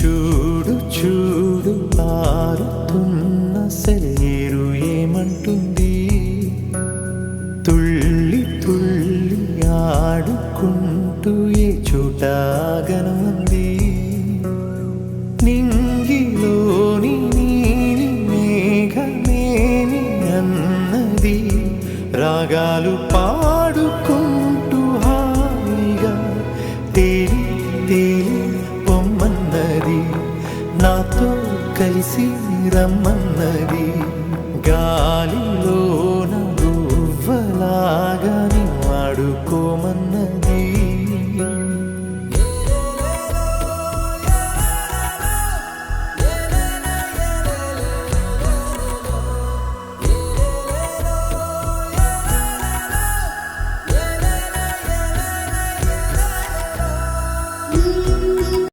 చూడు చూడు పారుతున్న సెలయేరు ఏమంటుంది, తుళ్ళి తుళ్ళి ఆడుకుంటూ ఏ చోట గనుంది. నింగిలోని నీలి మేఘమేమి అన్నది, రాగాలు పాడుకుంటూ హాయిగా తేలి తేలి పొమ్మన్నది, నాతో కలిసి రమ్మన్నది. గాలిలోన గువ్వలాగా